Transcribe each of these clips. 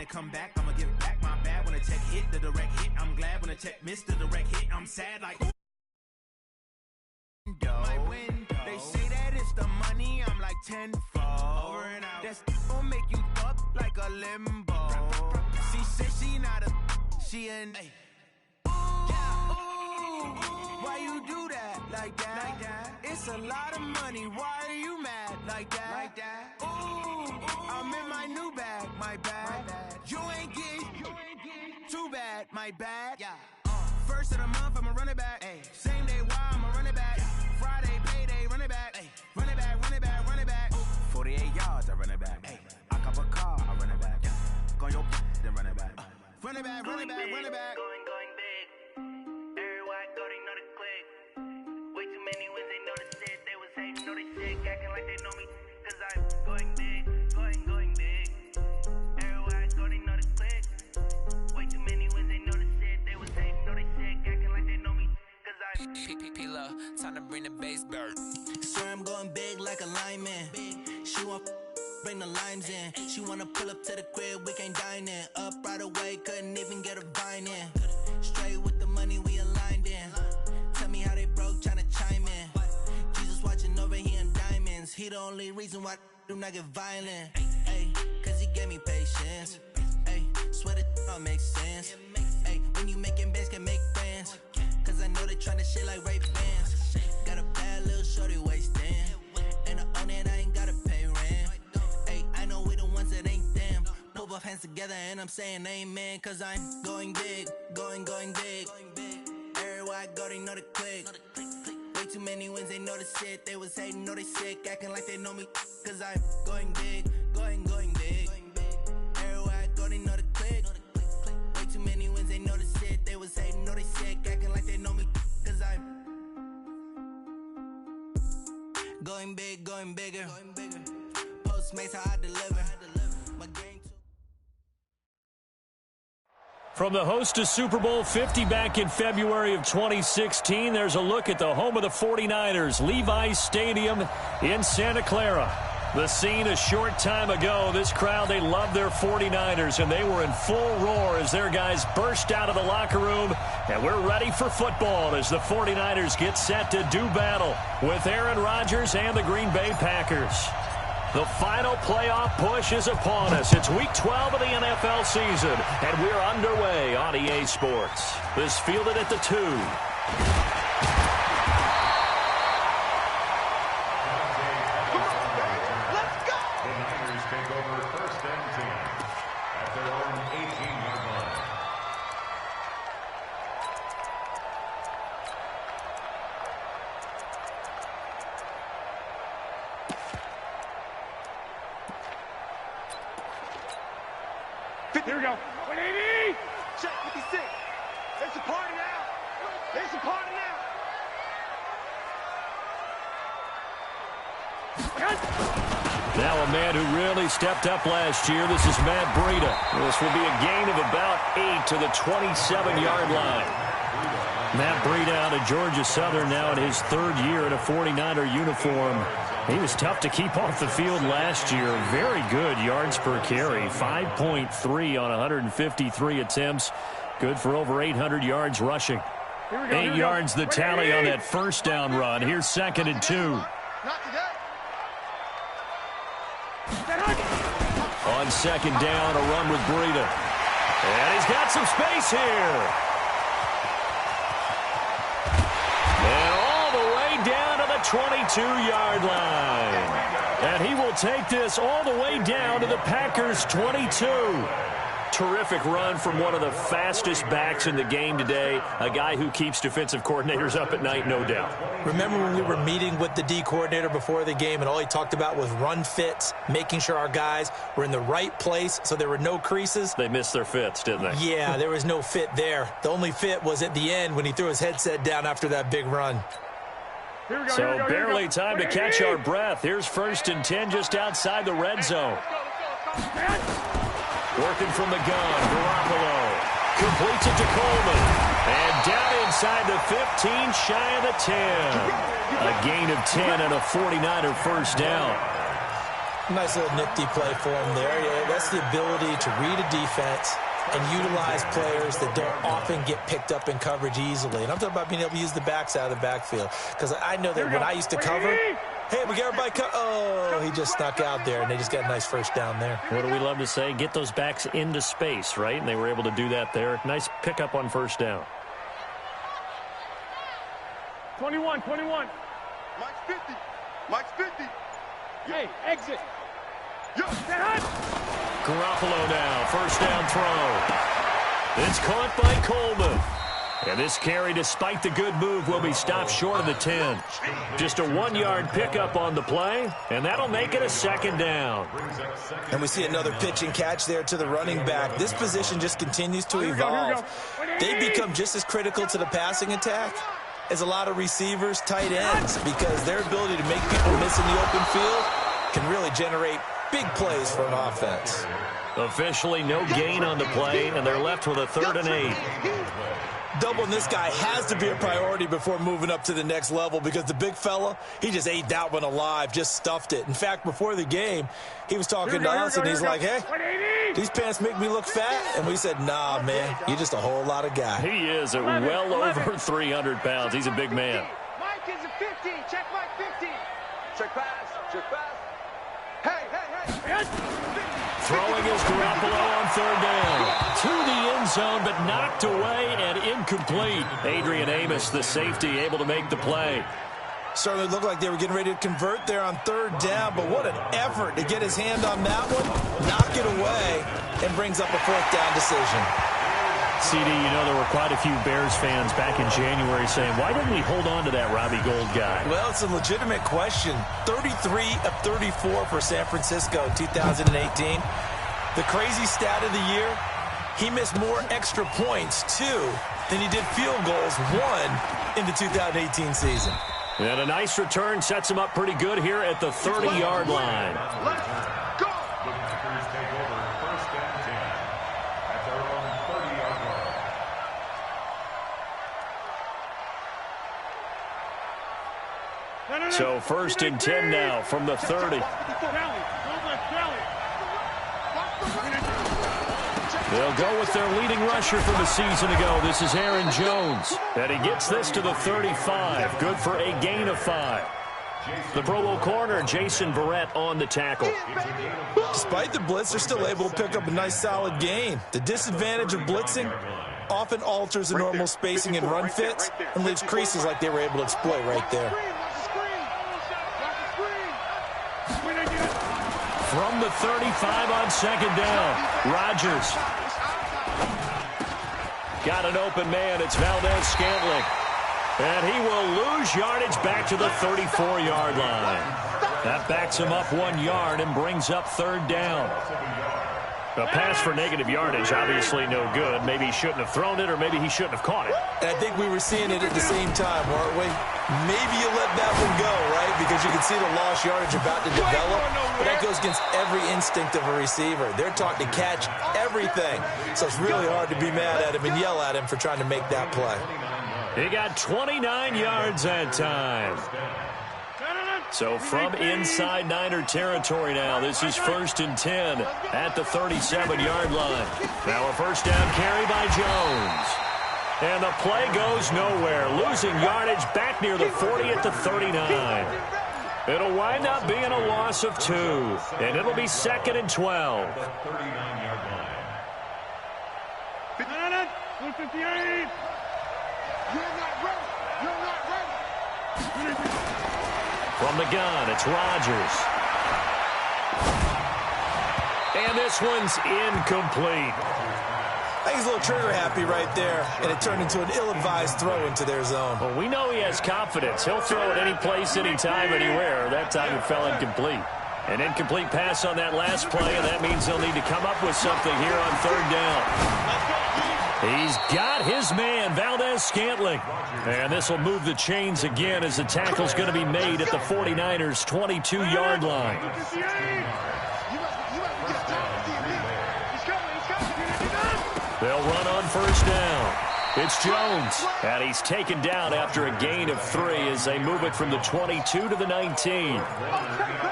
come back, I'ma give back my bad. When a check hit, the direct hit, I'm glad. When a check missed, the direct hit, I'm sad like my window. They say that it's the money, I'm like tenfold. Over and out. That's gon' make you up like a limbo. She said she not a, she an ooh, why you do that like that? It's a lot of money, why are you mad like that? Ooh, I'm in my new bag, my bad. You ain't getting too bad, my bad. First of the month, I'ma run it back. Same day, why I'ma run it back. Friday, payday, run it back. Run it back, run it back, run it back. 48 yards, I run it back. I cop a car, I run it back. Go your then run it back. Run it back, run it back, run it back. Going big. Everywhere I go, they know the click. Way too many wins, they know the shit. They was hating, know they sick, acting like they know me. Cause I'm going big, going big. Everywhere I go, they know the click. Way too many wins, they know the shit. They was hating, know they sick, acting like they know me. Cause I'm P-P-P-Love, time to bring the bass bird. Swear I'm going big like a lineman. She want bring the limes in. She wanna pull up to the crib, we can't dine in. Up right away, couldn't even get a vine in. Straight with the money we aligned in. Tell me how they broke, tryna chime in. Jesus watching over here in diamonds. He the only reason why I do not get violent. Ay, cause he gave me patience. Ay, swear that all makes sense. Ay, when you making bands can make friends. Cause I know they tryna shit like Ray Bans. Got a bad little shorty wasting. And I own it, I ain't gotta pay rent. Ay, I know we the ones that ain't them. Pull both hands together and I'm saying amen. Cause I'm going big, going big. Everywhere I go, they know the click. Way too many wins, they know the shit. They was hating, know they sick, acting like they know me. Cause I'm going big, going big. Everywhere I go, they know the click. Way too many wins, they know the shit. They was hating, know they sick, acting like they know me. Cause I'm going big, going bigger. Postmates, how I deliver. My game too. From the host to Super Bowl 50 back in February of 2016, there's a look at the home of the 49ers, Levi's Stadium in Santa Clara. The scene a short time ago. This crowd, they love their 49ers, and they were in full roar as their guys burst out of the locker room. And we're ready for football as the 49ers get set to do battle with Aaron Rodgers and the Green Bay Packers. The final playoff push is upon us. It's Week 12 of the NFL season, and we're underway on EA Sports. This fielded at the 2. Here we go. 180. Check 56. It's a party now. It's a party now. Now a man who really stepped up last year. This is Matt Breida. This will be a gain of about 8 to the 27-yard line. Matt Breida out of Georgia Southern now in his third year in a 49er uniform. He was tough to keep off the field last year. Very good yards per carry. 5.3 on 153 attempts. Good for over 800 yards rushing. 8 yards the tally on that first down run. Here's 2nd and 2. Not today. On 2nd down, a run with Breida. And he's got some space here. And all the way down to the 22-yard line. And he will take this all the way down to the Packers' 22. Terrific run from one of the fastest backs in the game today. A guy who keeps defensive coordinators up at night, no doubt. Remember when we were meeting with the D coordinator before the game and all he talked about was run fits, making sure our guys were in the right place so there were no creases? They missed their fits, didn't they? Yeah, there was no fit there. The only fit was at the end when he threw his headset down after that big run. So barely time to catch our breath. Here's 1st and 10 just outside the red zone. Working from the gun, Garoppolo completes it to Coleman. And down inside the 15, shy of the 10. A gain of 10 and a 49er first down. Nice little nifty play for him there. Yeah, that's the ability to read a defense and utilize players that don't often get picked up in coverage easily. And I'm talking about being able to use the backs out of the backfield. Because I know that when I used to cover, hey, we got everybody oh, he just snuck out there, and they just got a nice first down there. What do we love to say? Get those backs into space, right? And they were able to do that there. Nice pickup on first down. 21. Mike's 50. Mike's 50. Hey, exit. Yo, Garoppolo now, first down throw. It's caught by Coleman. And this carry, despite the good move, will be stopped short of the 10. Just a 1-yard pickup on the play, and that'll make it a second down. And we see another pitch and catch there to the running back. This position just continues to evolve. They become just as critical to the passing attack as a lot of receivers, tight ends, because their ability to make people miss in the open field can really generate big plays for an offense. Officially no gain on the play, and they're left with a 3rd and 8. Doubling this guy has to be a priority before moving up to the next level, because the big fella, he just ate that one alive, just stuffed it. In fact, before the game, he was talking to us, and he's like, hey, these pants make me look fat? And we said, nah, man, you're just a whole lot of guy. He is at well over 300 pounds. He's a big man. Mike is a 50. Check Mike 50. Check pass. Check pass. Hey. Throwing is Garoppolo on 3rd down. To the end zone, but knocked away and incomplete. Adrian Amos, the safety, able to make the play. Certainly looked like they were getting ready to convert there on 3rd down, but what an effort to get his hand on that one, knock it away, and brings up a 4th down decision. CD, you know, there were quite a few Bears fans back in January saying, why didn't we hold on to that Robbie Gould guy? Well, it's a legitimate question. 33 of 34 for San Francisco in 2018. The crazy stat of the year, he missed more extra points, 2, than he did field goals, 1, in the 2018 season. And a nice return sets him up pretty good here at the 30-yard line. Let's go. So 1st and 10 now from the 30. They'll go with their leading rusher from a season ago. This is Aaron Jones. And he gets this to the 35. Good for a gain of 5. The Pro Bowl corner, Jason Verrett, on the tackle. Despite the blitz, they're still able to pick up a nice solid gain. The disadvantage of blitzing often alters the normal spacing and run fits and leaves creases like they were able to exploit right there. From the 35 on 2nd down, Rodgers. Got an open man. It's Valdez-Scantling. And he will lose yardage back to the 34-yard line. That backs him up 1 yard and brings up 3rd down. A pass for negative yardage, obviously no good. Maybe he shouldn't have thrown it, or maybe he shouldn't have caught it. And I think we were seeing it at the same time, weren't we? Maybe you let that one go, right? Because you can see the lost yardage about to develop. But that goes against every instinct of a receiver. They're taught to catch everything. So it's really hard to be mad at him and yell at him for trying to make that play. He got 29 yards that time. So from inside Niner territory now, this is 1st and 10 at the 37-yard line. Now a first down carry by Jones. And the play goes nowhere, losing yardage back near the 40 at the 39. It'll wind up being a loss of 2, and it'll be 2nd and 12. 58. You're not ready. You're not ready. From the gun, it's Rodgers. And this one's incomplete. I think he's a little trigger happy right there, and it turned into an ill-advised throw into their zone. Well, we know he has confidence. He'll throw it any place, anytime, anywhere. That time it fell incomplete. An incomplete pass on that last play, and that means they'll need to come up with something here on 3rd down. He's got his man, Valdez-Scantling. And this will move the chains again as the tackle's going to be made at the 49ers' 22-yard line. They'll run on first down. It's Jones, and he's taken down after a gain of 3 as they move it from the 22 to the 19.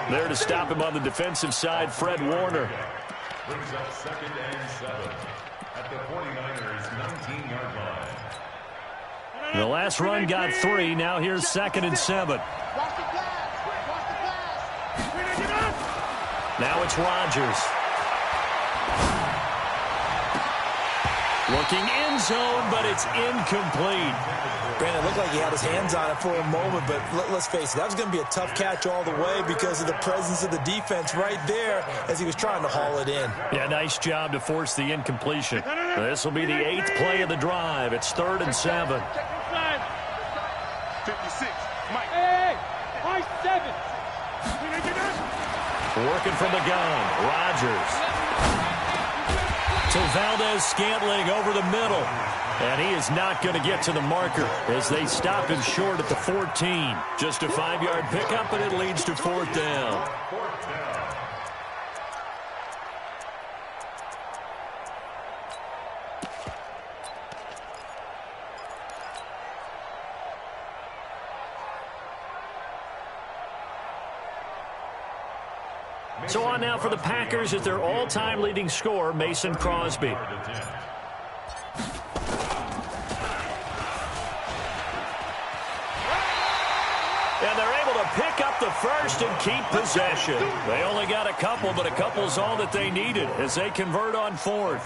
There to stop him on the defensive side, Fred Warner. Brings up 2nd and 7 at the 49ers 19-yard line. The last run got 3. Now here's 2nd and 7. Now it's Rodgers. Looking end zone, but it's incomplete. Brandon, it looked like he had his hands on it for a moment, but let's face it, that was going to be a tough catch all the way because of the presence of the defense right there as he was trying to haul it in. Yeah, nice job to force the incompletion. This will be the 8th play of the drive. It's 3rd and 7. 56. Mike. Hey, Mike 7. Working from the gun, Rodgers. To Valdez-Scantling over the middle. And he is not going to get to the marker as they stop him short at the 14. Just a 5-yard pickup, and it leads to 4th down. So on now for the Packers is their all-time leading scorer, Mason Crosby. And they're able to pick up the first and keep possession. They only got a couple, but a couple's all that they needed as they convert on 4th.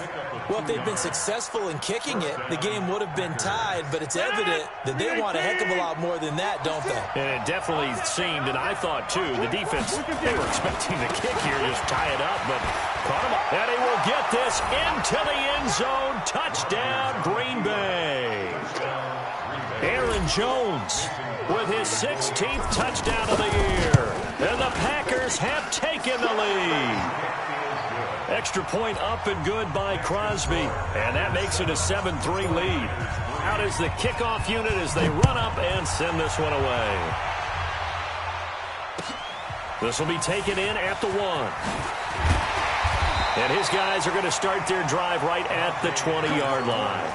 Well, if they'd been successful in kicking it, the game would have been tied, but it's evident that they want a heck of a lot more than that, don't they? And it definitely seemed, and I thought too, the defense, they were expecting the kick here, just tie it up, but caught him up. And he will get this into the end zone. Touchdown, Green Bay. Aaron Jones with his 16th touchdown of the year. And the Packers have taken the lead. Extra point up and good by Crosby. And that makes it a 7-3 lead. Out is the kickoff unit as they run up and send this one away. This will be taken in at the 1. And his guys are going to start their drive right at the 20-yard line.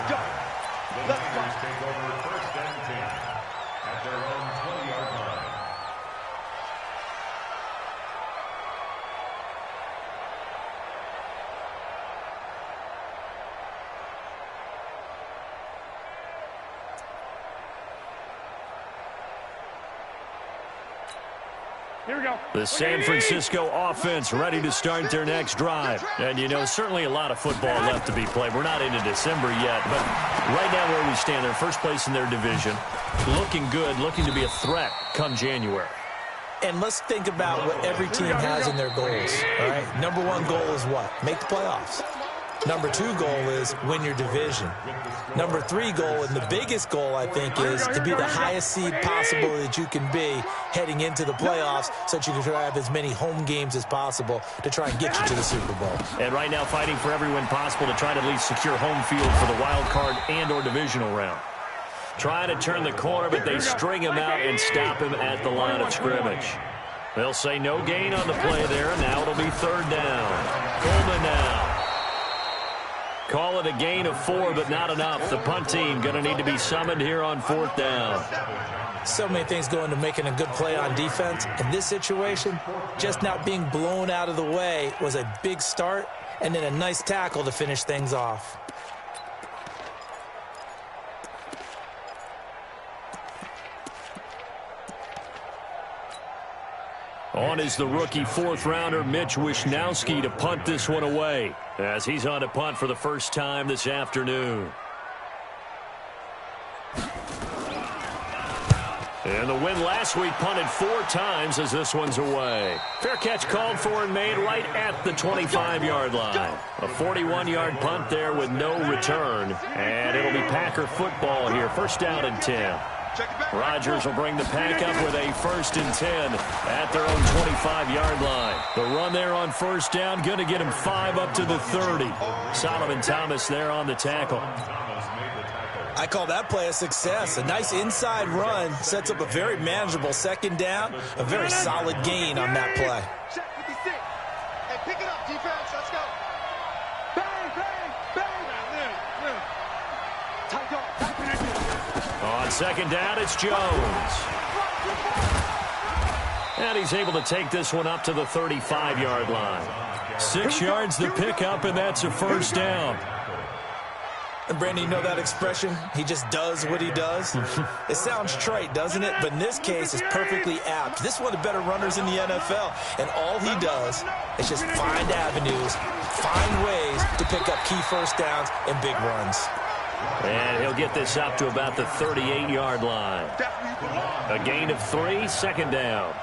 The Niners take over 1st and 10 at their own 20-yard line. Here we go. The San Francisco offense ready to start their next drive. And, you know, certainly a lot of football left to be played. We're not into December yet, but right now where we stand, they're first place in their division. Looking good, looking to be a threat come January. And let's think about what every team has in their goals, all right? Number 1 goal is what? Make the playoffs. Number 2 goal is win your division. Number 3 goal, and the biggest goal, I think, is to be the highest seed possible that you can be heading into the playoffs so that you can try to have as many home games as possible to try and get you to the Super Bowl. And right now fighting for every win possible to try to at least secure home field for the wild card and or divisional round. Trying to turn the corner, but they string him out and stop him at the line of scrimmage. They'll say no gain on the play there, and now it'll be 3rd down. Coleman now. Call it a gain of 4, but not enough. The punt team going to need to be summoned here on 4th down. So many things go into making a good play on defense. In this situation, just not being blown out of the way was a big start, and then a nice tackle to finish things off. On is the rookie 4th-rounder Mitch Wishnowsky to punt this one away as he's on to punt for the first time this afternoon. And the win last week punted 4 times as this one's away. Fair catch called for and made right at the 25-yard line. A 41-yard punt there with no return. And it'll be Packer football here. 1st down and 10. Rodgers will bring the pack up with a 1st and 10 at their own 25-yard line. The run there on 1st down, going to get him 5 up to the 30. Solomon Thomas there on the tackle. I call that play a success. A nice inside run sets up a very manageable 2nd down, a very solid gain on that play. Check 56. Hey, pick it up, defense. Let's go. Bang, bang, bang. Tight up. second down, it's Jones. And he's able to take this one up to the 35-yard line. 6 yards the pickup, and that's a first down. And Brandon, you know that expression? He just does what he does? It sounds trite, doesn't it? But in this case, it's perfectly apt. This is one of the better runners in the NFL. And all he does is just find avenues, find ways to pick up key first downs and big runs. And he'll get this up to about the 38-yard line. A gain of 3, second down.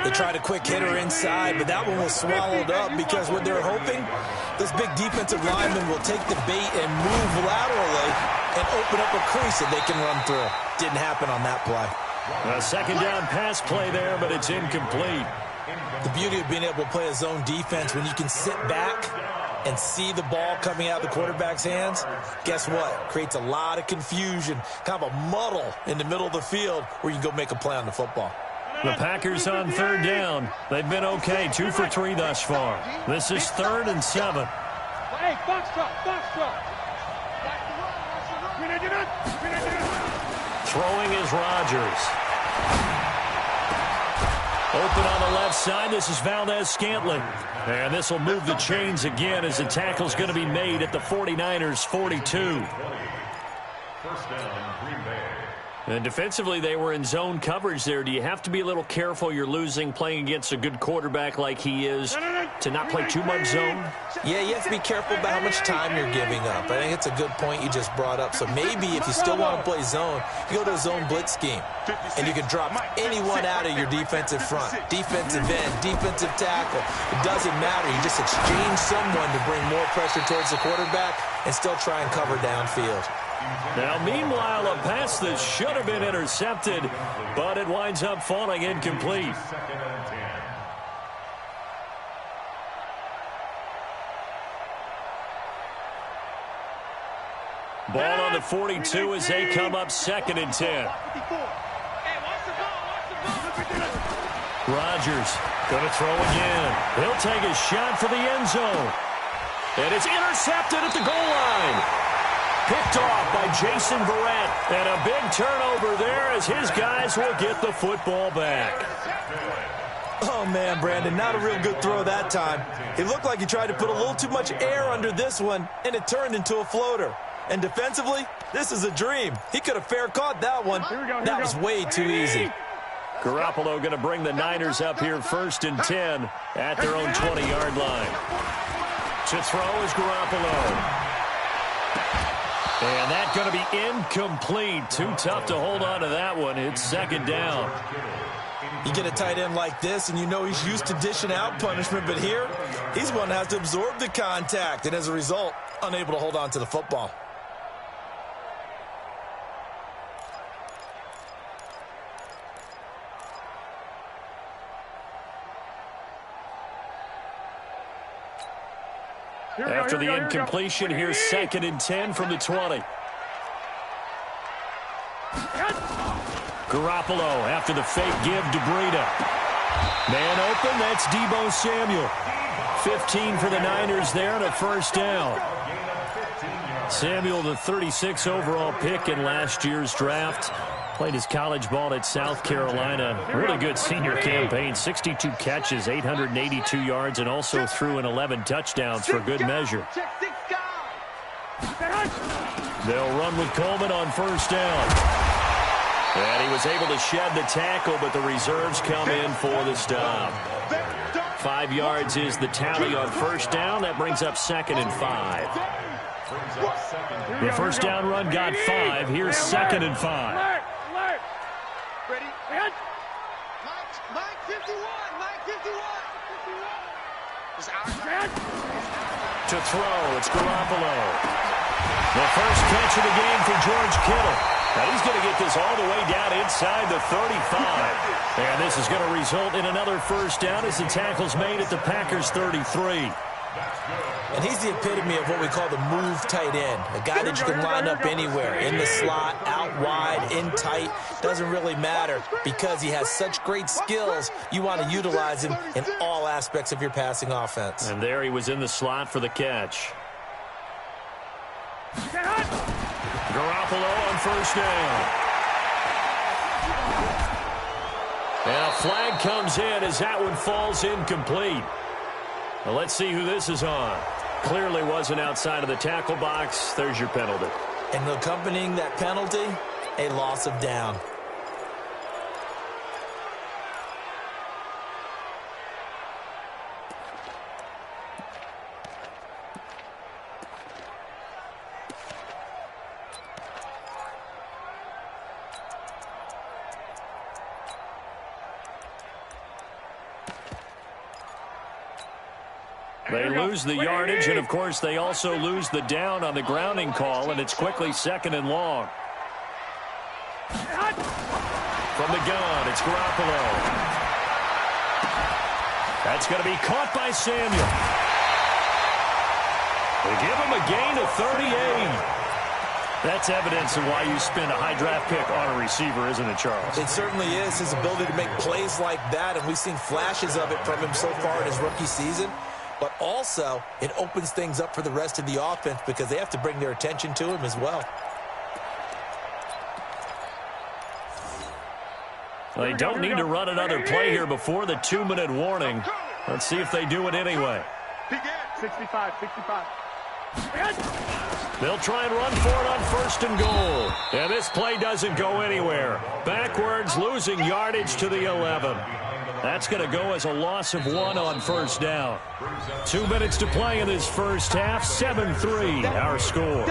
They tried a quick hitter inside, but that one was swallowed up because what they're hoping, this big defensive lineman will take the bait and move laterally and open up a crease that they can run through. Didn't happen on that play. A second down pass play there, but it's incomplete. The beauty of being able to play a zone defense when you can sit back and see the ball coming out of the quarterback's hands, guess what? Creates a lot of confusion, kind of a muddle in the middle of the field where you can go make a play on the football. The Packers on third down. They've been okay, 2 for 3 thus far. This is 3rd and 7. Hey, box drop. Throwing is Rodgers. Open on the left side. This is Valdez-Scantling. And this will move the chains again as the tackle's going to be made at the 49ers' 42. First down, Green Bay. And defensively, they were in zone coverage there. Do you have to be a little careful you're losing playing against a good quarterback like he is to not play too much zone? Yeah, you have to be careful about how much time you're giving up. I think it's a good point you just brought up. So maybe if you still want to play zone, you go to a zone blitz scheme. And you can drop anyone out of your defensive front. Defensive end, defensive tackle. It doesn't matter. You just exchange someone to bring more pressure towards the quarterback and still try and cover downfield. Now, meanwhile, a pass that should have been intercepted, but it winds up falling incomplete. Ball on the 42 as they come up 2nd and 10. Rodgers going to throw again. He'll take a shot for the end zone. And it's intercepted at the goal line. Picked off by Jason Verrett. And a big turnover there as his guys will get the football back. Oh, man, Brandon, not a real good throw that time. It looked like he tried to put a little too much air under this one, and it turned into a floater. And defensively, this is a dream. He could have fair caught that one. That was way too easy. Garoppolo going to bring the Niners up here 1st and 10 at their own 20-yard line. To throw is Garoppolo. And that's going to be incomplete. Too tough to hold on to that one. It's 2nd down. You get a tight end like this, and you know he's used to dishing out punishment, but here, he's one that has to absorb the contact, and as a result, unable to hold on to the football. After the incompletion, here's 2nd and 10 from the 20. Garoppolo after the fake give to Breida. Man open, that's Deebo Samuel. 15 for the Niners there and a first down. Samuel, the 36 overall pick in last year's draft. Played his college ball at South Carolina. Really good senior campaign. 62 catches, 882 yards, and also threw in 11 touchdowns for good measure. They'll run with Coleman on first down. And he was able to shed the tackle, but the reserves come in for the stop. 5 yards is the tally on first down. That brings up 2nd and 5. The first down run got 5. Here's 2nd and 5. Ready? Mike 51. To throw, it's Garoppolo. The first catch of the game for George Kittle. Now he's going to get this all the way down inside the 35. And this is going to result in another first down as the tackle's made at the Packers' 33. And he's the epitome of what we call the move tight end. A guy that you can line up anywhere, in the slot, out wide, in tight. Doesn't really matter because he has such great skills. You want to utilize him in all aspects of your passing offense. And there he was in the slot for the catch. Garoppolo on first down. And a flag comes in as that one falls incomplete. Well, let's see who this is on. Clearly wasn't outside of the tackle box. There's your penalty. And accompanying that penalty, a loss of down. They lose the yardage, and, of course, they also lose the down on the grounding call, and it's quickly second and long. From the gun, it's Garoppolo. That's going to be caught by Samuel. They give him a gain of 38. That's evidence of why you spend a high draft pick on a receiver, isn't it, Charles? It certainly is. His ability to make plays like that, and we've seen flashes of it from him so far in his rookie season. But also, it opens things up for the rest of the offense because they have to bring their attention to him as well. Well, they don't need to run another play here before the 2-minute warning. Let's see if they do it anyway. 65. They'll try and run for it on first and goal. And this play doesn't go anywhere. Backwards, losing yardage to the 11. That's going to go as a loss of 1 on first down. 2 minutes to play in this first half. 7-3, our score.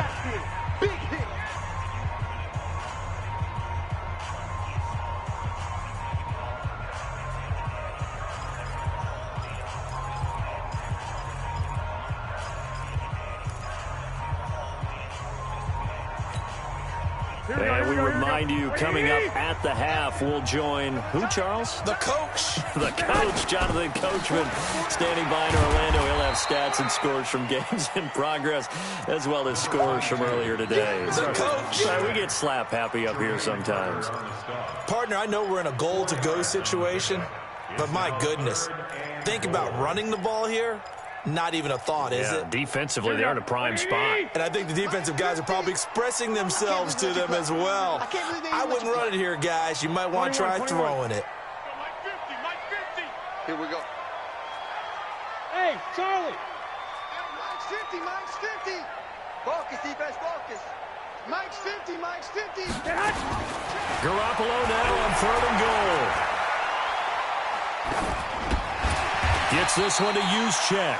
And we remind you, coming up at the half, we'll join who, Charles? The coach. The coach, Jonathan Coachman, standing by in Orlando. He'll have stats and scores from games in progress, as well as scores from earlier today. The coach. Sorry, we get slap happy up here sometimes. Partner, I know we're in a goal-to-go situation, but my goodness, think about running the ball here. Not even a thought, is it? Defensively, they're in a prime spot. And I think the defensive guys are probably expressing themselves to them as well. I wouldn't run it here, guys. You might want to try throwing it. Mike 50. Here we go. Hey, Charlie. Mike's 50. Focus, defense, focus. Mike's 50. Garoppolo now on 3rd and goal. Gets this one to use check.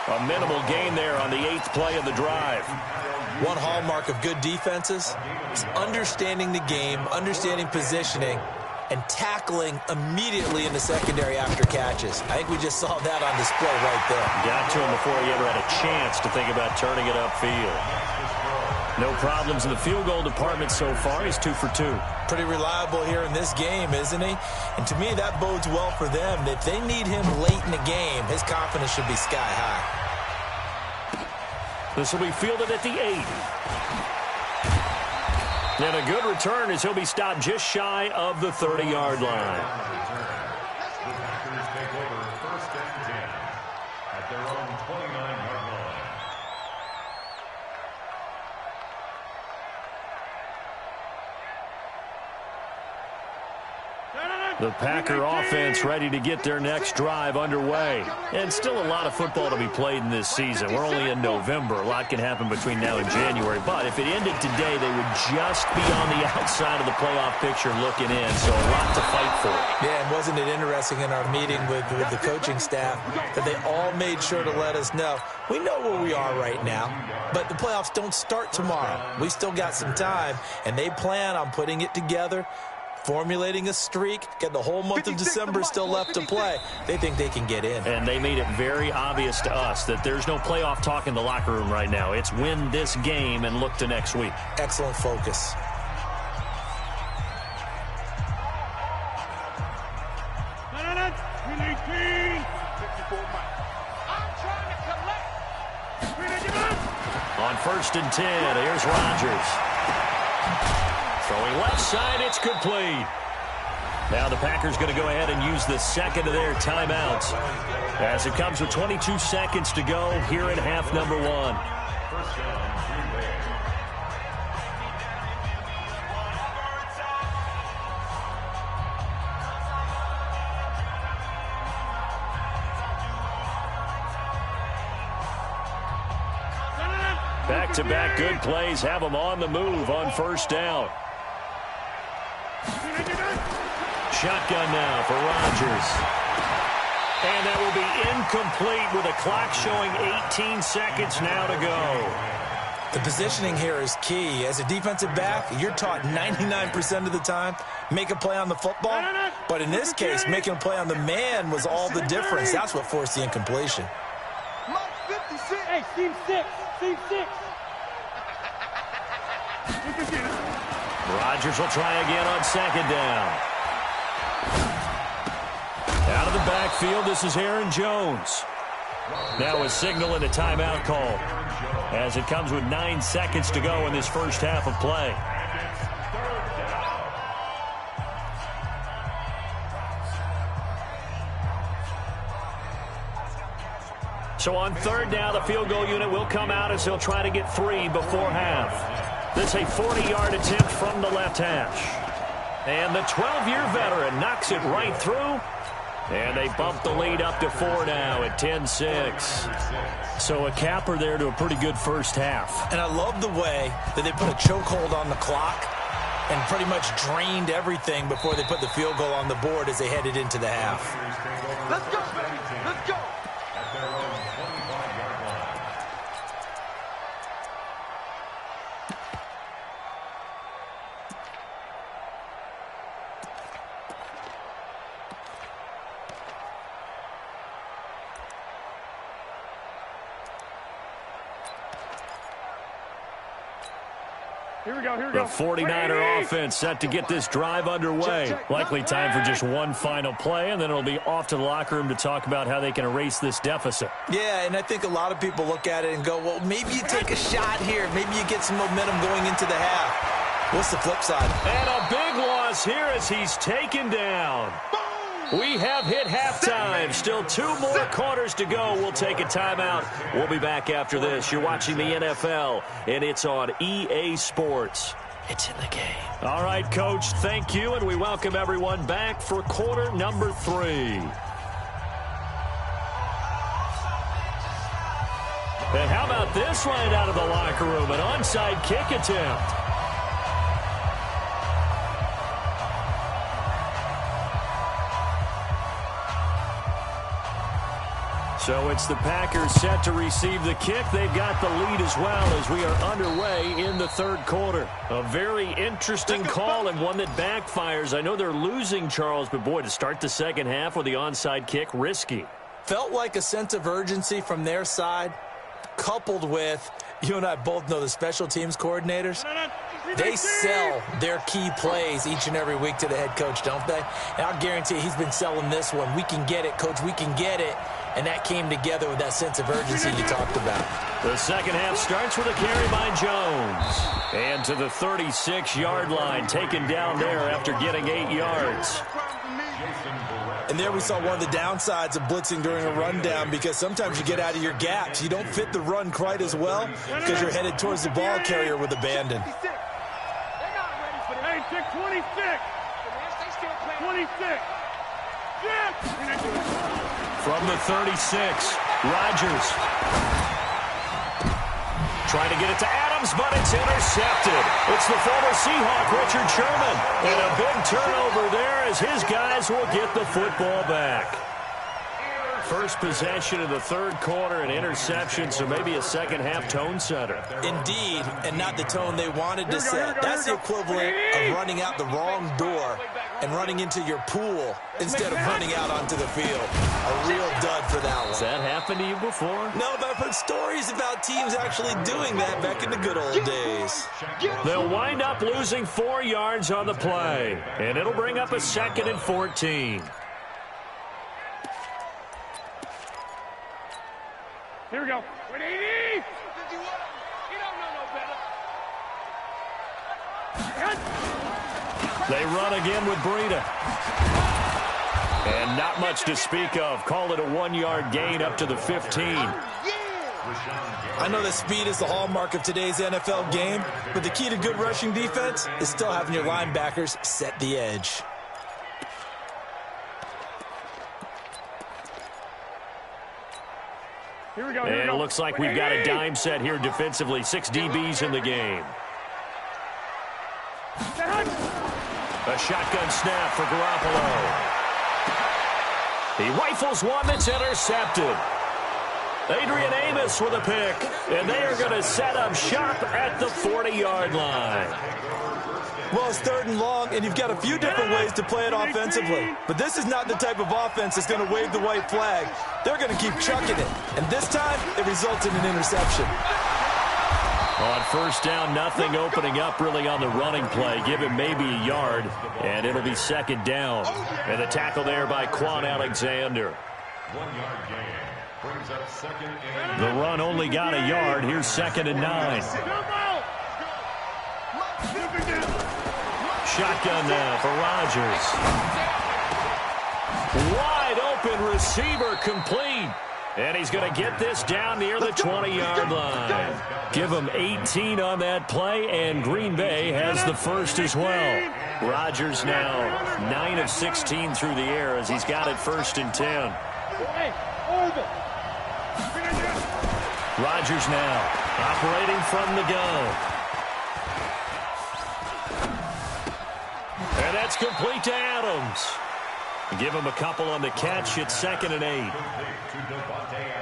A minimal gain there on the 8th play of the drive. One hallmark of good defenses is understanding the game, understanding positioning, and tackling immediately in the secondary after catches. I think we just saw that on display right there. Got to him before he ever had a chance to think about turning it upfield. No problems in the field goal department so far. He's 2 for 2. Pretty reliable here in this game, isn't he? And to me, that bodes well for them. If they need him late in the game, his confidence should be sky high. This will be fielded at the 8. And a good return as he'll be stopped just shy of the 30-yard line. The Packers take over 1st and 10 at their own 29-yard line. The Packer offense ready to get their next drive underway. And still a lot of football to be played in this season. We're only in November. A lot can happen between now and January. But if it ended today, they would just be on the outside of the playoff picture looking in. So a lot to fight for. Yeah, and wasn't it interesting in our meeting with the coaching staff that they all made sure to let us know, we know where we are right now, but the playoffs don't start tomorrow. We still got some time, and they plan on putting it together, formulating a streak, get the whole month of December still left to play. They think they can get in. And they made it very obvious to us that there's no playoff talk in the locker room right now. It's win this game and look to next week. Excellent focus. On 1st and 10, here's Rodgers. Throwing left side, it's complete. Now the Packers going to go ahead and use the second of their timeouts as it comes with 22 seconds to go here in half number 1. Back-to-back good plays have them on the move on first down. Shotgun now for Rodgers. And that will be incomplete with a clock showing 18 seconds now to go. The positioning here is key. As a defensive back, you're taught 99% of the time, make a play on the football. But in this case, making a play on the man was all the difference. That's what forced the incompletion. Hey, team 6. Team 6. Rodgers will try again on second down. Out of the backfield, this is Aaron Jones. Now a signal and a timeout call, as it comes with 9 seconds to go in this first half of play. So on third down, the field goal unit will come out as they'll try to get 3 before half. This is a 40-yard attempt from the left hash. And the 12-year veteran knocks it right through. And they bump the lead up to 4 now at 10-6. So a capper there to a pretty good first half. And I love the way that they put a chokehold on the clock and pretty much drained everything before they put the field goal on the board as they headed into the half. Let's go, baby. Let's go. At their own 25-yard line. Here we go. The 49er offense set to get this drive underway. Likely time for just one final play, and then it'll be off to the locker room to talk about how they can erase this deficit. Yeah, and I think a lot of people look at it and go, well, maybe you take a shot here. Maybe you get some momentum going into the half. What's the flip side? And a big loss here as he's taken down. We have hit halftime. Still 2 more quarters to go. We'll take a timeout. We'll be back after this. You're watching the NFL, and it's on EA Sports. It's in the game. All right, Coach, thank you, and we welcome everyone back for quarter number 3. And how about this right out of the locker room? An onside kick attempt. So it's the Packers set to receive the kick. They've got the lead as well as we are underway in the third quarter. A very interesting call and one that backfires. I know they're losing, Charles, but boy, to start the second half with the onside kick, risky. Felt like a sense of urgency from their side, coupled with, you and I both know the special teams coordinators. They sell their key plays each and every week to the head coach, don't they? And I'll guarantee he's been selling this one. We can get it, coach, we can get it. And that came together with that sense of urgency you talked about. The second half starts with a carry by Jones. And to the 36-yard line, taken down there after getting 8 yards. And there we saw one of the downsides of blitzing during a rundown, because sometimes you get out of your gaps. You don't fit the run quite as well because you're headed towards the ball carrier with abandon. Hey, 26. 26. From the 36, Rodgers trying to get it to Adams, but it's intercepted. It's the former Seahawk, Richard Sherman. And a big turnover there as his guys will get the football back. First possession of the third quarter, an interception, so maybe a second half tone setter. Indeed, and not the tone they wanted to set. That's the equivalent of running out the wrong door and running into your pool instead of running out onto the field. A real dud for that one. Has that happened to you before? No, but I've heard stories about teams actually doing that back in the good old days. They'll wind up losing 4 yards on the play, and it'll bring up a 2nd and 14. Here we go. 180. You don't know no better. They run again with Breida. And not much to speak of. Call it a 1-yard gain up to the 15. I know that speed is the hallmark of today's NFL game, but the key to good rushing defense is still having your linebackers set the edge. Here And it looks like we've got a dime set here defensively. 6 DBs in the game. A shotgun snap for Garoppolo. He rifles one that's intercepted. Adrian Amos with a pick, and they are going to set up shop at the 40-yard line. Well, it's 3rd and long, and you've got a few different ways to play it offensively. But this is not the type of offense that's going to wave the white flag. They're going to keep chucking it. And this time, it results in an interception. On 1st down, nothing opening up really on the running play. Give him maybe a yard, and it'll be 2nd down. And the tackle there by Quan Alexander. 1-yard gain. Brings up 2nd and The run only got a yard. Here's 2nd and 9. Shotgun now for Rodgers. Wide open receiver complete. And he's going to get this down near the 20-yard line. Give him 18 on that play, and Green Bay has the first as well. Rodgers now 9 of 16 through the air as he's got it 1st and 10. Rodgers now operating from the gun. And that's complete to Adams. Give him a couple on the catch. It's 2nd and 8.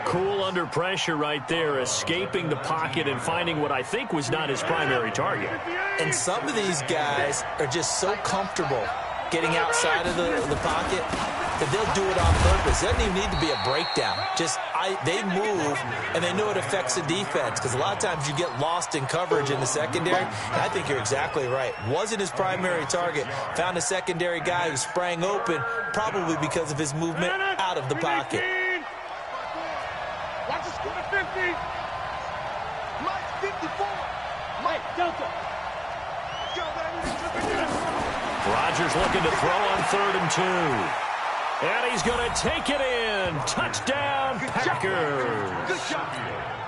Cool under pressure right there, escaping the pocket and finding what I think was not his primary target. And some of these guys are just so comfortable getting outside of the pocket that they'll do it on purpose. It doesn't even need to be a breakdown. They move, and they know it affects the defense, because a lot of times you get lost in coverage in the secondary. And I think you're exactly right. Wasn't his primary target. Found a secondary guy who sprang open, probably because of his movement out of the pocket. Watch the score 50. Mike 54. Mike Delta. Go, baby. Rodgers looking to throw on 3rd and 2. And he's going to take it in. Touchdown, Packers. Good job.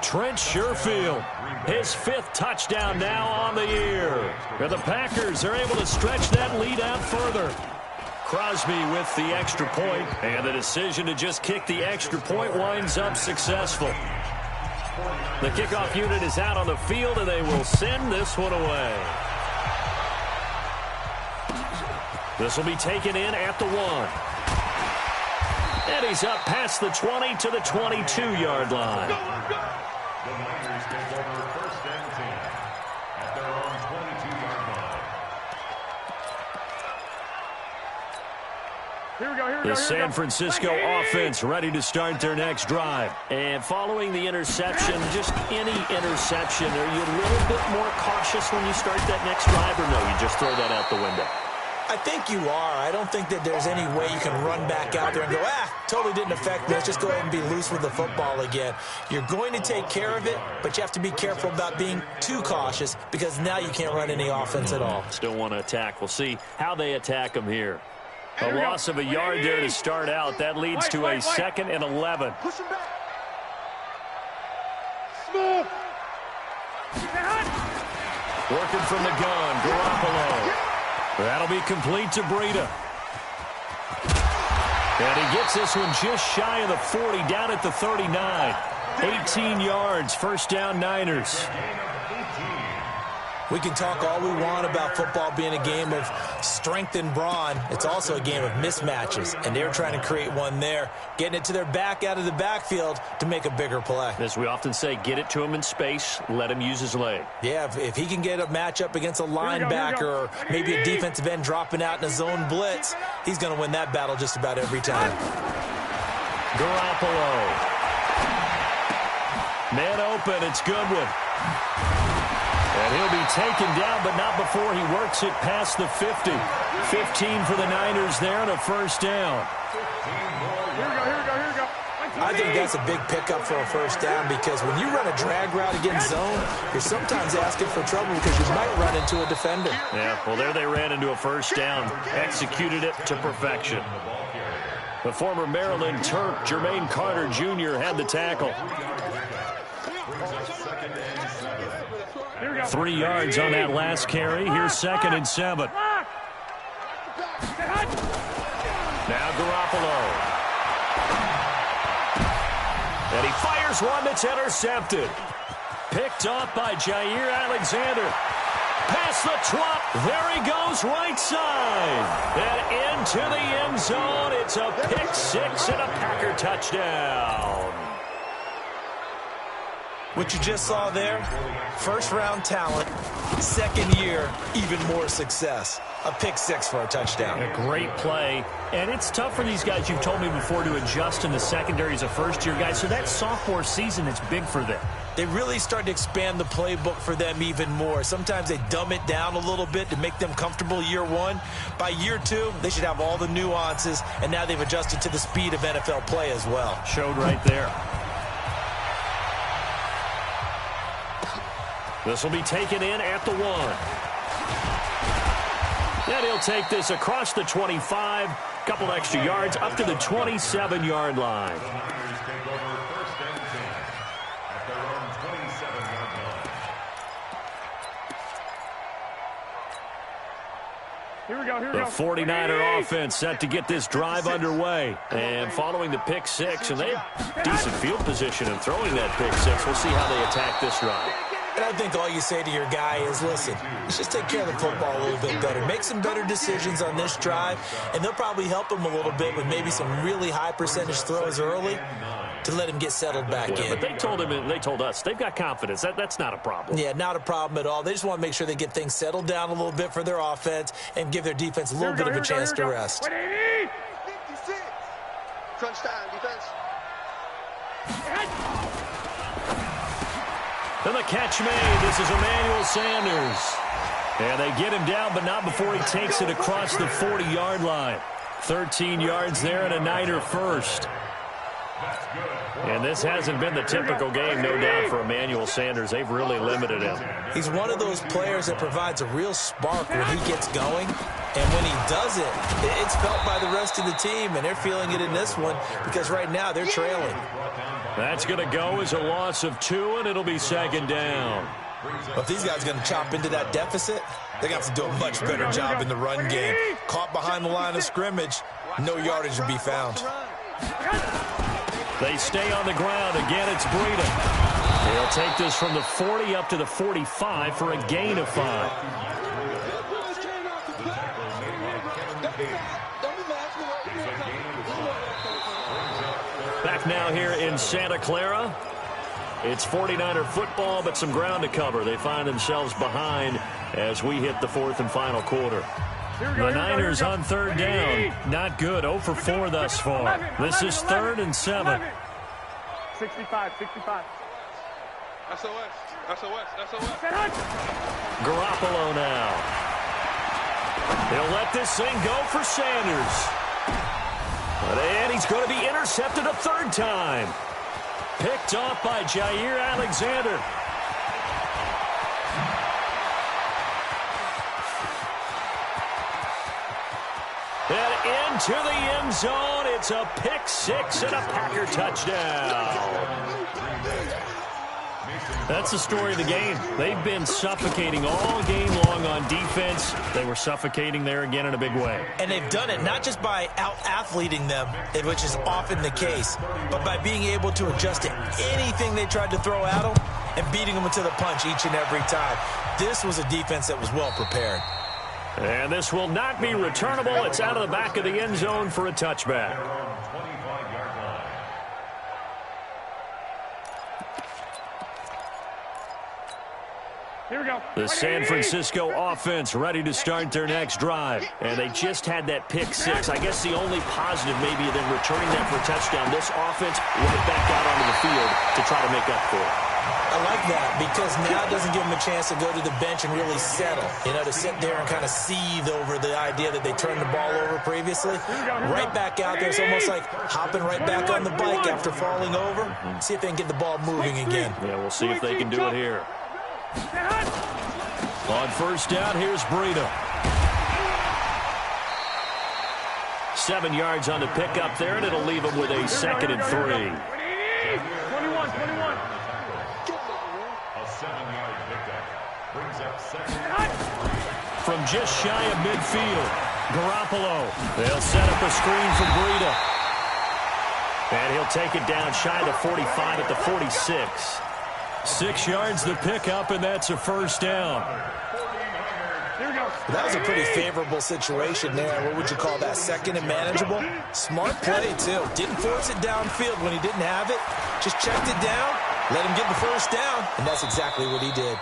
Trent Sherfield, his 5th touchdown now on the year. And the Packers are able to stretch that lead out further. Crosby with the extra point, and the decision to just kick the extra point winds up successful. The kickoff unit is out on the field, and they will send this one away. This will be taken in at the 1. And he's up past the 20 to the 22-yard line. the Niners take over 1st and 10 at their own 22-yard line. Here we go. The San Francisco offense ready to start their next drive. And following the interception, just any interception, are you a little bit more cautious when you start that next drive, or no, you just throw that out the window? I think you are. I don't think that there's any way you can run back out there and go, totally didn't affect me. Let's just go ahead and be loose with the football again. You're going to take care of it, but you have to be careful about being too cautious, because now you can't run any offense at all. Still want to attack. We'll see how they attack them here. A loss of a yard there to start out. That leads to a 2nd and 11. Push him back. Smooth. Working from the gun, Garoppolo. That'll be complete to Breida. And he gets this one just shy of the 40, down at the 39. 18 yards, 1st down Niners. We can talk all we want about football being a game of strength and brawn. It's also a game of mismatches, and they're trying to create one there, getting it to their back out of the backfield to make a bigger play. As we often say, get it to him in space, let him use his leg. Yeah, if he can get a matchup against a linebacker or maybe a defensive end dropping out in a zone blitz, he's going to win that battle just about every time. Garoppolo. Man open, it's Goodwin. And he'll be taken down, but not before he works it past the 50. 15 for the Niners there and a 1st down. Here we go. I think that's a big pickup for a 1st down, because when you run a drag route against zone, you're sometimes asking for trouble because you might run into a defender. Yeah, well, there they ran into a 1st down, executed it to perfection. The former Maryland Terp, Jermaine Carter Jr., had the tackle. 3 yards on that last carry. Here's 2nd and 7. Now Garoppolo. And he fires one that's intercepted. Picked off by Jair Alexander. Past the 12. There he goes, right side. And into the end zone. It's a pick six and a Packer touchdown. What you just saw there, first-round talent, second year, even more success. A pick six for a touchdown. A great play. And it's tough for these guys, you've told me before, to adjust in the secondary as a first-year guy. So that sophomore season is big for them. They really start to expand the playbook for them even more. Sometimes they dumb it down a little bit to make them comfortable year one. By year two, they should have all the nuances, and now they've adjusted to the speed of NFL play as well. Showed right there. This will be taken in at the 1. And he'll take this across the 25. Couple extra yards up to the 27-yard line. Here we go. The 49er offense set to get this drive underway. And following the pick six, and they have decent field position in throwing that pick six. We'll see how they attack this drive. And I think all you say to your guy is, listen, let's just take care of the football a little bit better. Make some better decisions on this drive, and they'll probably help him a little bit with maybe some really high percentage throws early to let him get settled back in. But they told him, and they told us, they've got confidence. That's not a problem. Yeah, not a problem at all. They just want to make sure they get things settled down a little bit for their offense and give their defense a little bit of a chance to rest. 56. Crunch time, defense. And the catch made. This is Emmanuel Sanders. And they get him down, but not before he takes it across the 40-yard line. 13 yards there and a Niner first. And this hasn't been the typical game, no doubt, for Emmanuel Sanders. They've really limited him. He's one of those players that provides a real spark when he gets going. And when he does it, it's felt by the rest of the team, and they're feeling it in this one because right now they're trailing. That's going to go as a loss of 2, and it'll be second down. But if these guys are going to chop into that deficit, they got to do a much better job in the run game. Caught behind the line of scrimmage, no yardage to be found. They stay on the ground. Again, it's Breida. He'll take this from the 40 up to the 45 for a gain of 5. Back now here in Santa Clara. It's 49er football, but some ground to cover. They find themselves behind as we hit the 4th and final quarter. The Niners on third down. Not good. 0 for 4 thus far. This is 3rd and 7. 65. SOS. Garoppolo now. He'll let this thing go for Sanders. And he's going to be intercepted a 3rd time. Picked off by Jair Alexander. And into the end zone, it's a pick six and a Packer touchdown. That's the story of the game. They've been suffocating all game long on defense. They were suffocating there again in a big way. And they've done it not just by out-athleting them, which is often the case, but by being able to adjust to anything they tried to throw at them and beating them to the punch each and every time. This was a defense that was well prepared. And this will not be returnable. It's out of the back of the end zone for a touchback. Here we go. The San Francisco offense ready to start their next drive. And they just had that pick six. I guess the only positive maybe than returning that for a touchdown. This offense right back out onto the field to try to make up for it. I like that because now it doesn't give them a chance to go to the bench and really settle. You know, to sit there and kind of seethe over the idea that they turned the ball over previously. Right back out there. It's almost like hopping right back on the bike after falling over. See if they can get the ball moving again. Yeah, we'll see if they can do it here. On first down, here's Breida. 7 yards on the pickup there, and it'll leave him with a 2nd and 3. 21. A 7-yard pickup brings up 2nd. From just shy of midfield, Garoppolo. They'll set up a screen for Breida. And he'll take it down shy of the 45 at the 46. 6 yards the pickup, and that's a first down. That was a pretty favorable situation there. What would you call that? Second and manageable? Smart play, too. Didn't force it downfield when he didn't have it. Just checked it down, let him get the first down, and that's exactly what he did.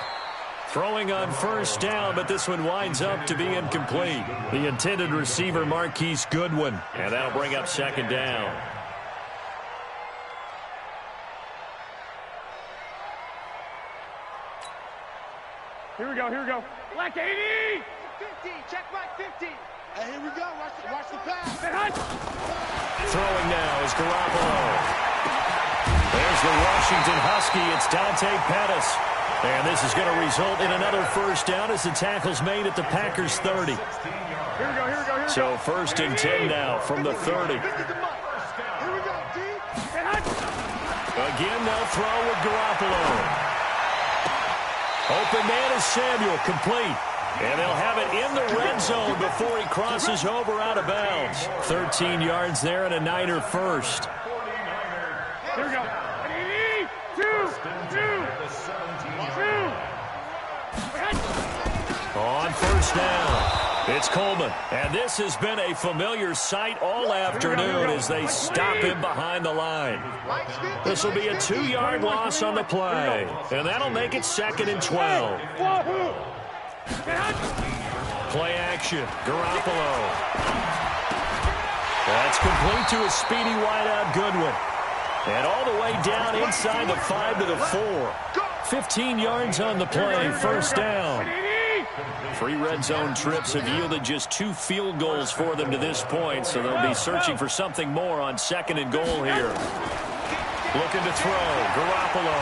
Throwing on first down, but this one winds up to be incomplete. The intended receiver, Marquise Goodwin, and that'll bring up second down. Here we go. Black 80! 50, check my 50. Hey, here we go. Watch the pass. Throwing now is Garoppolo. There's the Washington Husky. It's Dante Pettis. And this is going to result in another first down as the tackle's made at the Packers' 30. Here we go. So first and 10 now from the 30. Here we go, D. Again, they'll throw with Garoppolo. Open man is Samuel, complete. And they'll have it in the red zone before he crosses over out of bounds. 13 yards there and a Niner first. Here we go. 2. On first down, it's Coleman. And this has been a familiar sight all afternoon as they stop him behind the line. This will be a 2-yard loss on the play. And that'll make it second and 12. Play action, Garoppolo. That's complete to a speedy wideout Goodwin. And all the way down inside the 5 to the 4. 15 yards on the play, first down. 3 red zone trips have yielded just 2 field goals for them to this point, so they'll be searching for something more on second and goal here. Looking to throw, Garoppolo.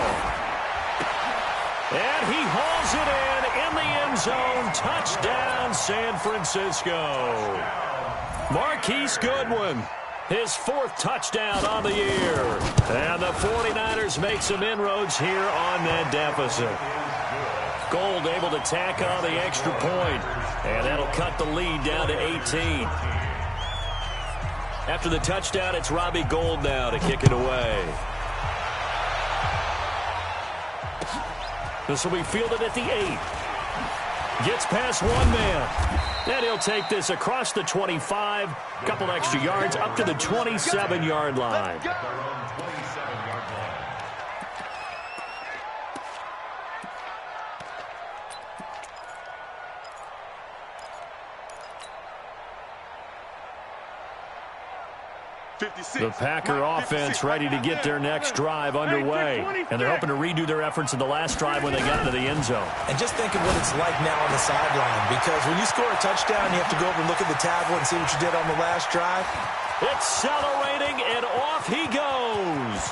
And he hauls it in the end zone. Touchdown, San Francisco. Marquise Goodwin, his 4th touchdown on the year. And the 49ers make some inroads here on that deficit. Gold able to tack on the extra point, and that'll cut the lead down to 18. After the touchdown, it's Robbie Gould now to kick it away. This will be fielded at the 8. Gets past one man. Then he'll take this across the 25, couple extra yards up to the 27-yard line. The Packer offense ready to get their next drive underway. And they're hoping to redo their efforts in the last drive when they got into the end zone. And just think of what it's like now on the sideline, because when you score a touchdown, you have to go over and look at the tablet and see what you did on the last drive. Accelerating, and off he goes.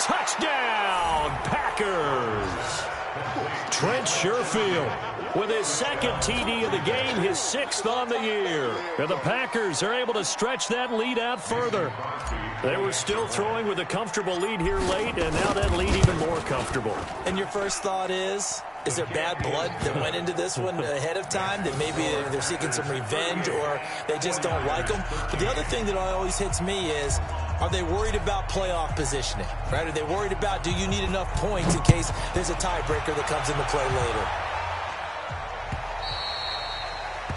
Touchdown, Packers. Trent Sherfield with his 2nd TD of the game, his 6th on the year. And the Packers are able to stretch that lead out further. They were still throwing with a comfortable lead here late, and now that lead even more comfortable. And your first thought is there bad blood that went into this one ahead of time, that maybe they're seeking some revenge or they just don't like them? But the other thing that always hits me is, are they worried about playoff positioning, right? Are they worried about, do you need enough points in case there's a tiebreaker that comes into play later?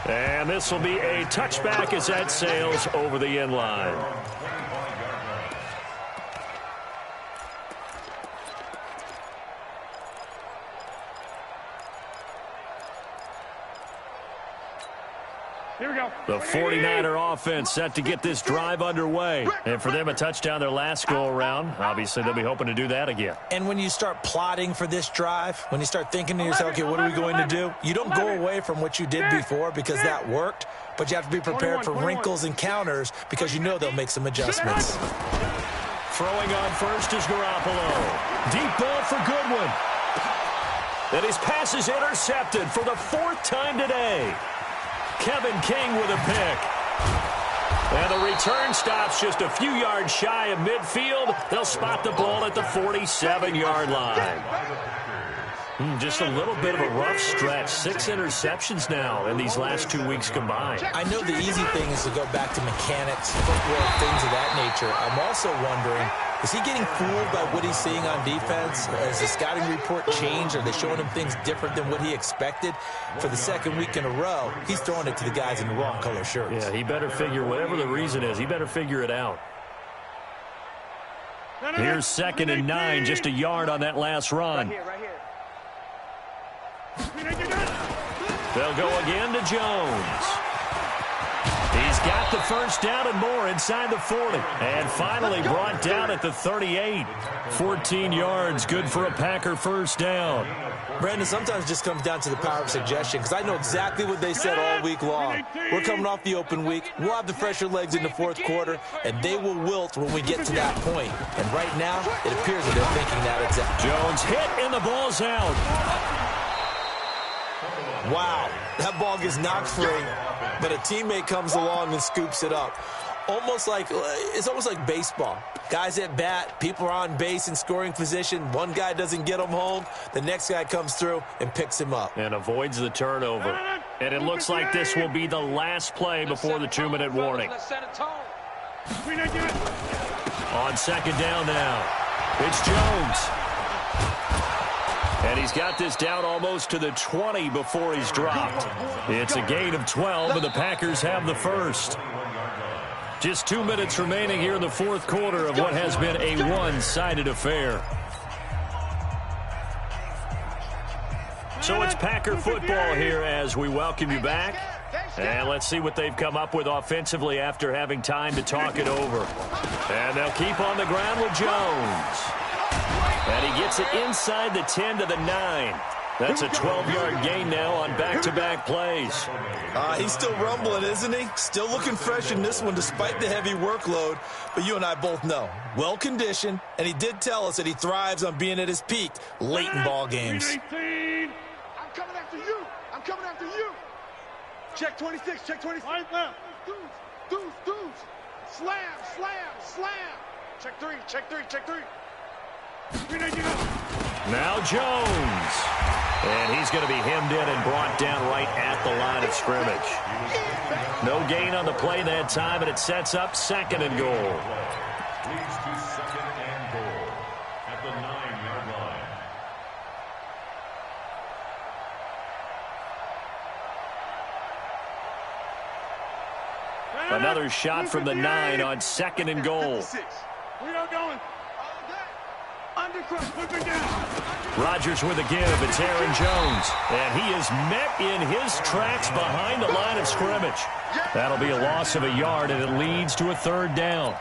And this will be a touchback as that sails over the end line. Here we go. The 49er offense set to get this drive underway. And for them, a touchdown their last go-around. Obviously, they'll be hoping to do that again. And when you start plotting for this drive, when you start thinking to yourself, okay, what are we going to do? You don't go away from what you did before because that worked, but you have to be prepared for wrinkles and counters because you know they'll make some adjustments. Throwing on first is Garoppolo. Deep ball for Goodwin. And his pass is intercepted for the 4th time today. Kevin King with a pick. And the return stops just a few yards shy of midfield. They'll spot the ball at the 47-yard line. Just a little bit of a rough stretch. 6 interceptions now in these last 2 weeks combined. I know the easy thing is to go back to mechanics, footwork, things of that nature. I'm also wondering, is he getting fooled by what he's seeing on defense? Has the scouting report changed? Are they showing him things different than what he expected? For the second week in a row, he's throwing it to the guys in the wrong color shirts. Yeah, he better figure, whatever the reason is, he better figure it out. Here's 2nd and 9, just a yard on that last run. Right here. They'll go again to Jones. He's got the first down and more inside the 40. And finally brought down at the 38. 14 yards, good for a Packer first down. Brandon, sometimes it just comes down to the power of suggestion, because I know exactly what they said all week long. We're coming off the open week. We'll have the fresher legs in the fourth quarter, and they will wilt when we get to that point. And right now, it appears that they're thinking that exactly. Jones hit, and the ball's out. Wow, that ball gets knocked free, but a teammate comes along and scoops it up. It's almost like baseball. Guys at bat, people are on base in scoring position. One guy doesn't get him home. The next guy comes through and picks him up. And avoids the turnover. And it looks like this will be the last play before the 2-minute warning. On 2nd down now, it's Jones. And he's got this down almost to the 20 before he's dropped. It's a gain of 12, and the Packers have the first. Just 2 minutes remaining here in the fourth quarter of what has been a one-sided affair. So it's Packer football here as we welcome you back. And let's see what they've come up with offensively after having time to talk it over. And they'll keep on the ground with Jones. And he gets it inside the 10 to the 9. That's a 12-yard gain now on back-to-back plays. He's still rumbling, isn't he? Still looking fresh in this one despite the heavy workload. But you and I both know, well-conditioned, and he did tell us that he thrives on being at his peak late in ball games. I'm coming after you. I'm coming after you. Check 26. Check 26. Right left. Dudes. Slam. Check 3. Now Jones. And he's going to be hemmed in and brought down right at the line of scrimmage. No gain on the play that time, and it sets up 2nd and goal. Leads to 2nd and goal at the 9-yard line. Another shot from the 9 on 2nd and goal. We are going. Rodgers with a give. It's Aaron Jones. And he is met in his tracks behind the line of scrimmage. That'll be a loss of a yard, and it leads to a 3rd down.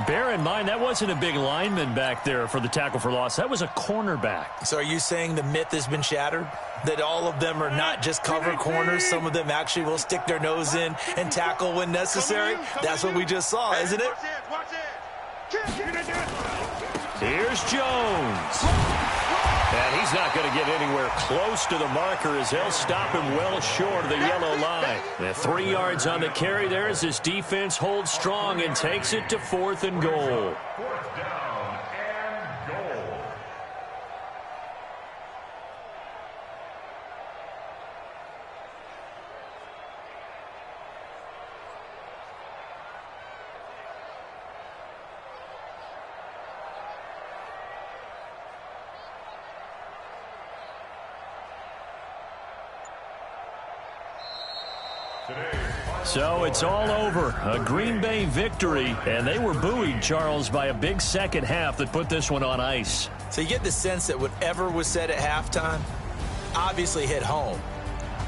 Bear in mind, that wasn't a big lineman back there for the tackle for loss. That was a cornerback. So are you saying the myth has been shattered? That all of them are not just cover corners? Some of them actually will stick their nose in and tackle when necessary? That's what we just saw, isn't it? Watch it. Here's Jones. And he's not going to get anywhere close to the marker as they'll stop him well short of the yellow line. And 3 yards on the carry there as this defense holds strong and takes it to 4th and goal. 4th down and goal. So it's all over. A Green Bay victory, and they were buoyed, Charles, by a big second half that put this one on ice. So you get the sense that whatever was said at halftime obviously hit home.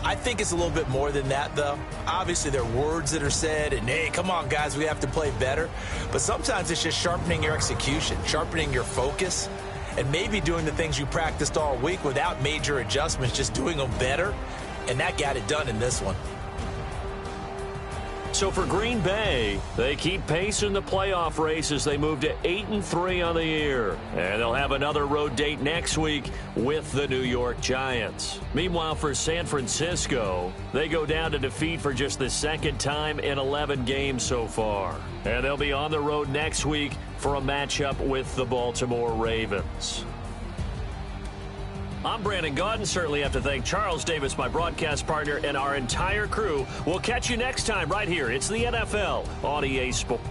I think it's a little bit more than that, though. Obviously, there are words that are said, and, hey, come on, guys, we have to play better. But sometimes it's just sharpening your execution, sharpening your focus, and maybe doing the things you practiced all week without major adjustments, just doing them better. And that got it done in this one. So for Green Bay, they keep pace in the playoff race as they move to 8-3 on the year. And they'll have another road date next week with the New York Giants. Meanwhile, for San Francisco, they go down to defeat for just the 2nd time in 11 games so far. And they'll be on the road next week for a matchup with the Baltimore Ravens. I'm Brandon Gaudin. Certainly have to thank Charles Davis, my broadcast partner, and our entire crew. We'll catch you next time right here. It's the NFL on EA Sports.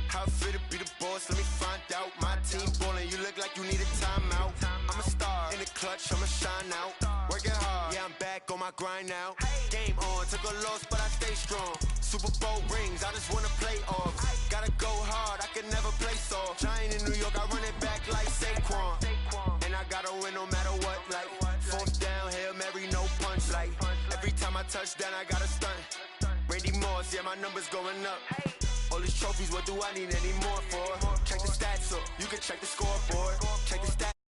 How fit to be the boss? Let me find out. My team ballin', you look like you need a timeout. I'm a star in the clutch, I'ma shine out. Working hard, yeah, I'm back on my grind now. Game on, took a loss, but I stay strong. Super Bowl rings, I just wanna play off. Gotta go hard, I can never play soft. Giant in New York, I run it back like Saquon. And I gotta win no matter what, like fourth down, Hail Mary, no punch. Like every time I touch down, I gotta stunt. Randy Moss, yeah, my numbers going up. All these trophies, what do I need any more for? Check the stats up, you can check the scoreboard. Check the stats.